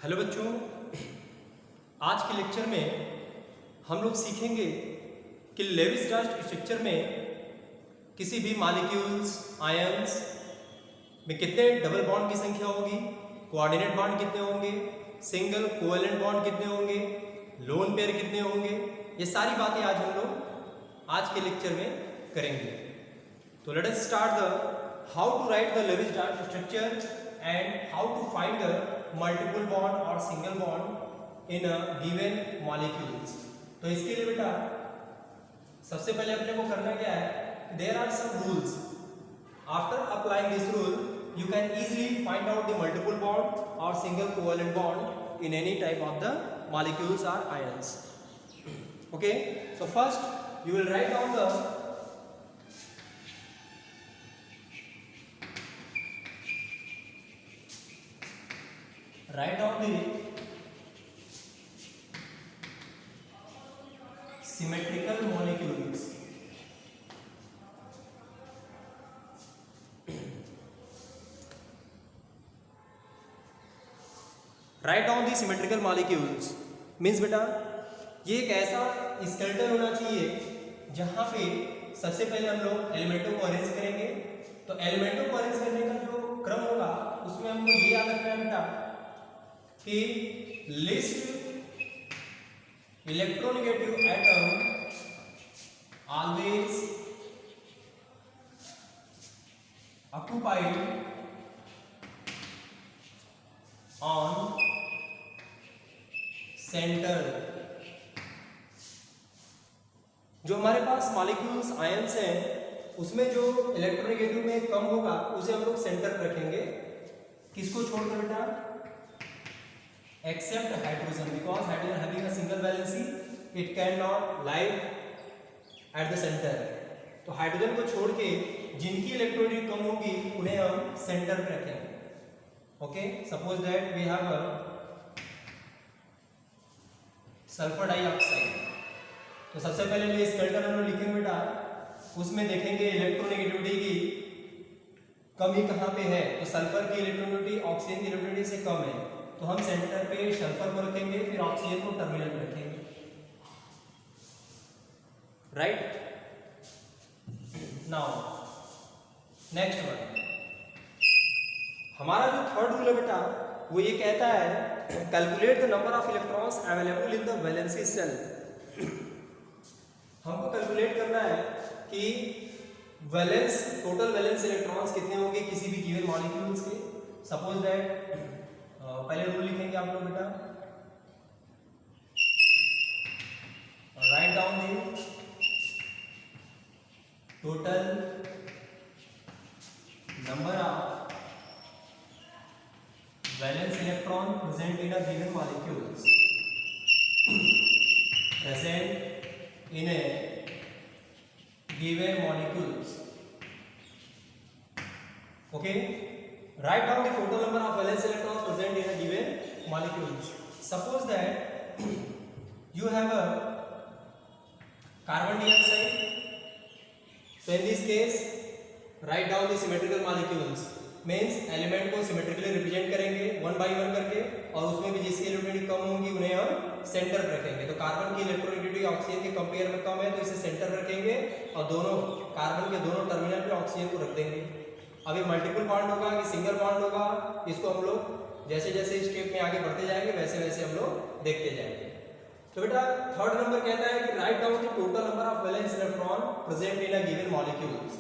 Hello बच्चों, आज के लेक्चर में हम लोग सीखेंगे कि लेवी-स्ट्रास स्ट्रक्चर में किसी भी मॉलिक्यूल्स आयंस में कितने डबल बॉन्ड की संख्या होगी, कोऑर्डिनेट बॉन्ड कितने होंगे, सिंगल कोवेलेंट बॉन्ड कितने होंगे, लोन पेयर कितने होंगे, ये सारी बातें आज हम लोग आज के लेक्चर में करेंगे। तो let us start the how to write the Levi Strauss structure and how to find the multiple bond or single bond in a given molecules। तो इसके लिए बेटा सबसे पहले अपने को करना क्या है, there are some rules। After applying this rule you can easily find out the multiple bond or single covalent bond in any type of the molecules or ions। Okay, so first you will write down the symmetrical molecules। Write down the symmetrical molecules means बेटा ये एक ऐसा skeleton होना चाहिए जहां पे सबसे पहले हम लोग एलिमेंटों को अरेंज करेंगे। तो एलिमेंटों को अरेंज करने का जो क्रम होगा उसमें हमको ये याद रखना है बेटा कि list electronegative atom always occupied on center। जो हमारे पास मॉलिक्यूल्स आयंस हैं उसमें जो इलेक्ट्रोनेगेटिव में कम होगा उसे हम लोग सेंटर पर रखेंगे। किसको छोड़कर बेटा? Except hydrogen, because hydrogen having a single valency it can not live at the centre. तो हाइड्रोजन को छोड़ के जिनकी इलेक्ट्रोनेगेटिव कम होगी उन्हें हम सेंटर पे रखेंगे। Okay, suppose that we have a sulphur dioxide. तो सबसे पहले जो स्केलेटन हम लिखेंगे बेटा उसमें देखेंगे इलेक्ट्रोनेगेटिविटी की कमी कहाँ पे है। तो सल्फर की इलेक्ट्रोनेगेटिविटी ऑक्सीजन की इलेक्ट्रोनेगेटिविटी से कम है, तो हम सेंटर पे सल्फर को रखेंगे, फिर ऑक्सीजन को टर्मिनल पे रखेंगे। राइट, नाउ नेक्स्ट वन, हमारा जो थर्ड रूल है बेटा वो ये कहता है calculate the number of electrons available in the valency shell. हमको कैलकुलेट करना है कि वैलेंस टोटल वैलेंस इलेक्ट्रॉन्स कितने होंगे किसी भी गिवन मॉलिक्यूल्स के। सपोज दैट पहले रूल लिखेंगे आप लोग बेटा, write down the total number of valence electron present in a given molecules present in a given molecules। okay, write down the total number of valence electrons present in a given molecules। suppose that you have a carbon dioxide। So in this case write down the symmetrical molecules means element को symmetrically represent करेंगे one by one करके, और उसमें भी जिसकी electronegativity कम होंगी उन्हें हम सेंटर पर रखेंगे। तो कार्बन की इलेक्ट्रोनेगेटिविटी ऑक्सीजन के कंपेयर में कम है तो इसे सेंटर पर रखेंगे और दोनों कार्बन के दोनों टर्मिनल पे ऑक्सीजन को रख देंगे। अब ये मल्टीपल बॉन्ड होगा कि सिंगल बॉन्ड होगा, इसको हम लोग जैसे जैसे स्टेप में आगे बढ़ते जाएंगे वैसे वैसे हम लोग देखते जाएंगे। तो बेटा थर्ड नंबर कहता है कि write down the total number of valence electron present in a given molecules.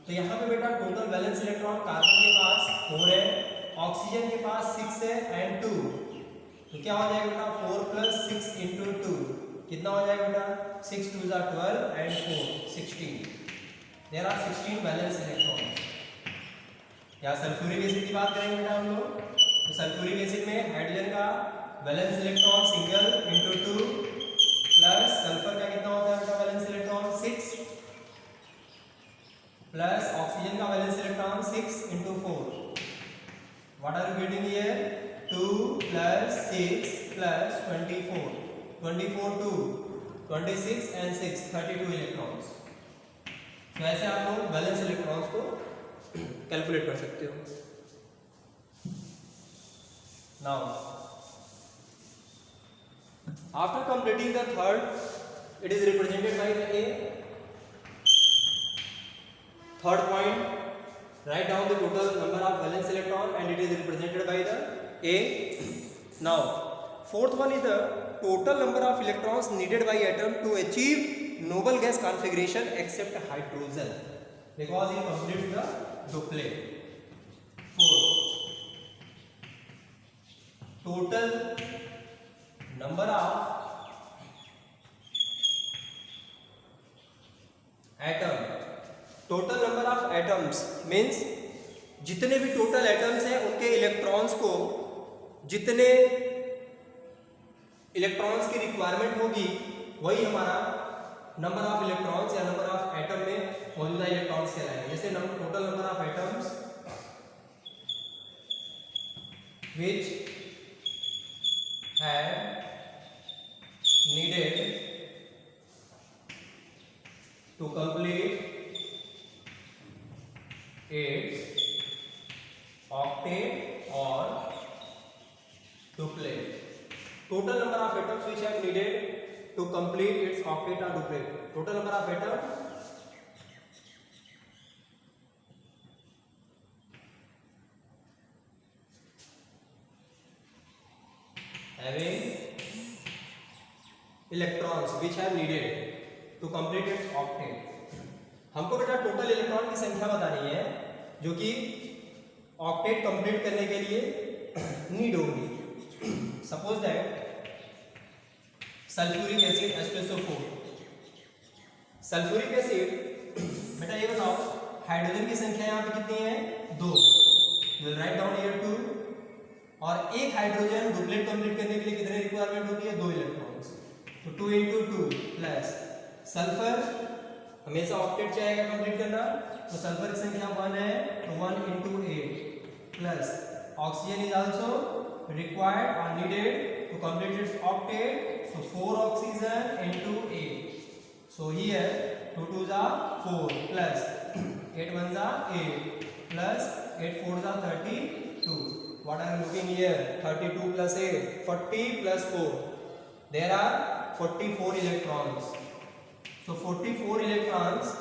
तो यहाँ पे बेटा टोटल वैलेंस इलेक्ट्रॉन कार्बन के पास 4 है, ऑक्सीजन के पास 6 है एंड 2। तो क्या हो जाएगा बेटा 4 + 6 × 2 कितना हो जाएगा बेटा 6 × 2 = 12 and 4 16। There are 16 valence electrons. यहाँ सल्फ्यूरिक एसिड की बात करेंगे बेटा हम लोग, तो सल्फ्यूरिक एसिड में हाइड्रोजन का valence electron single × 2 plus sulphur का कितना होता है बेटा वैलेंस इलेक्ट्रॉन 6 प्लस ऑक्सीजन का valence electron 6 × 4। What are you getting here 2 + 6 + 24 24 2 26 and 6 32 electrons. तो ऐसे आप लोग वैलेंस इलेक्ट्रॉन्स को कैलकुलेट कर सकते हो। Now After completing the third, it is represented by the A. Third point, write down the total number of valence electron and it is represented by the A. Now, fourth one is the total number of electrons needed by atom to achieve noble gas configuration except hydrogen, because it completes the duplet. Fourth, total number of atom, total number of atoms means जितने भी total atoms हैं उनके electrons को, जितने electrons की requirement होगी वही हमारा नंबर ऑफ इलेक्ट्रॉन्स या नंबर ऑफ एटम में मौजूदा इलेक्ट्रॉन्स कहलाएंगे. जैसे total number of atoms which have needed to complete its octet or duplet. Total number of atoms which have needed to complete its octet or duplet. Total number of atoms having electrons which have needed to complete its octet. हमको बेटा total electron की संख्या बतानी है जो कि octet complete करने के लिए नीड होगी. Suppose that sulphuric acid H2SO4. Sulphuric acid बेटा ये बताओ हाइड्रोजन की संख्या यहाँ पे कितनी है? 2. You will write down here 2. और एक हाइड्रोजन डुप्लेट कंप्लीट करने के लिए कितने रिक्वायरमेंट होती है? 2 इलेक्ट्रॉन्स. तो 2 into 2 प्लस सल्फर हमेशा ऑक्टेट चाहेगा कंप्लीट करना, तो सल्फर की संख्या 1 है तो 1 into 8 plus oxygen is also required or needed to complete its octet, so 4 oxygen into 8. So here 2 2s are 4 plus 8 1s are 8 plus 8 4s are 32. What are you looking here? 32 plus 8, 40 plus 4. There are 44 electrons. So 44 electrons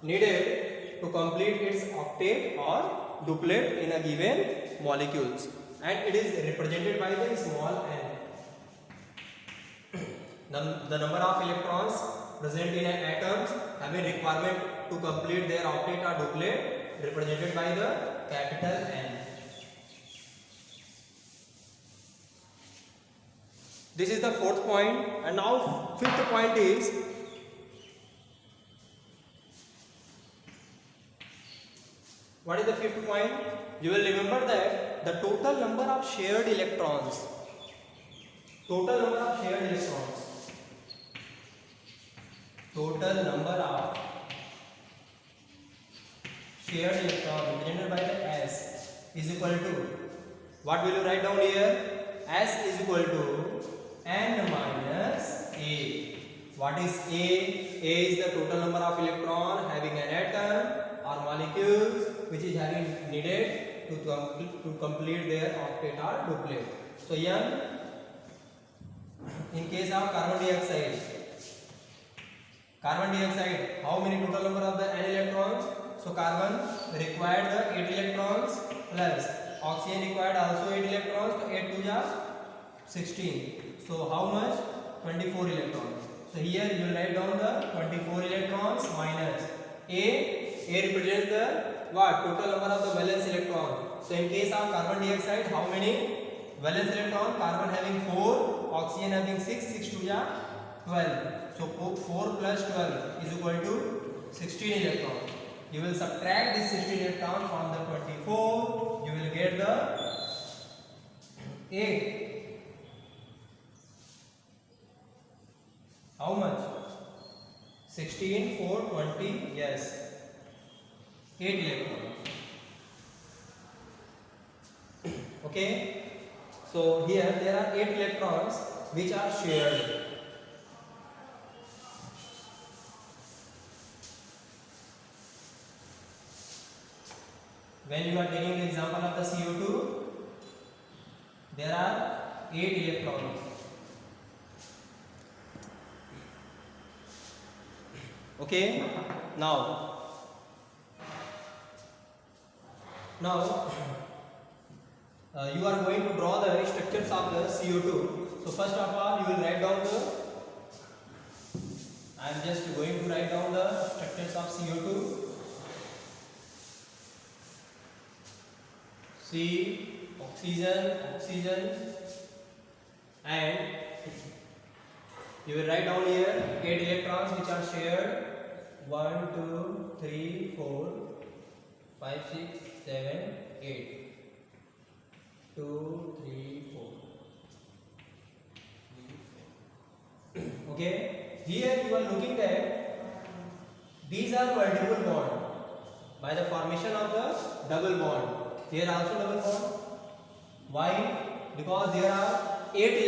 needed to complete its octet or duplet in a given molecules, and it is represented by the small n. The number of electrons present in an atoms having requirement to complete their octet or duplet represented by the capital N. This is the fourth point, and now fifth point is what is the fifth point? You will remember that the total number of shared electrons, total number of shared electrons, total number of shared electrons represented by the S is equal to, what will you write down here? S is equal to n minus A. What is A? A is the total number of electron having an atom or molecules which is having needed to complete their octet or duplet. So N, in case of carbon dioxide, how many total number of the n electrons? So carbon required the 8 electrons plus oxygen required also 8 electrons, so 8 2 are 16. So how much? 24 electrons. So here you will write down the 24 electrons minus A. A represents the what? Total number of the valence electron. So in case of carbon dioxide, how many valence electron? Carbon having 4, oxygen having 6, 6 2 are 12. So 4 plus 12 is equal to 16 electrons. You will subtract this 16 electron from the 24. You will get the 8. How much? 16 4 20, yes, 8 electrons. Okay, so here there are 8 electrons which are shared. When you are taking the example of the CO2, there are 8 electrons. Okay, now you are going to draw the structures of the CO2. So first of all you will write down the, I am just going to write down the structures of CO2. C, oxygen, oxygen, and you will write down here 8 electrons which are shared. 1, 2, 3, 4, 5, 6, 7, 8. 2, 3, 4. Okay, here you are looking that these are multiple bond by the formation of the double bond. Here also double bond. Why? Because there are 8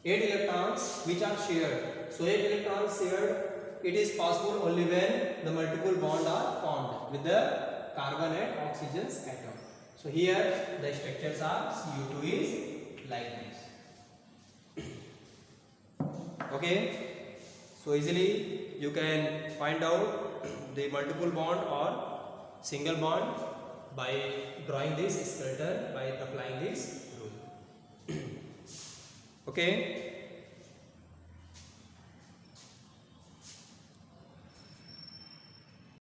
electrons which are shared. So 8 electrons shared, it is possible only when the multiple bonds are formed with the carbon and oxygen atom. So here the structures are CO2 is like this. Okay, so easily you can find out the multiple bond or single bond by drawing this skeleton, by applying this rule. Okay.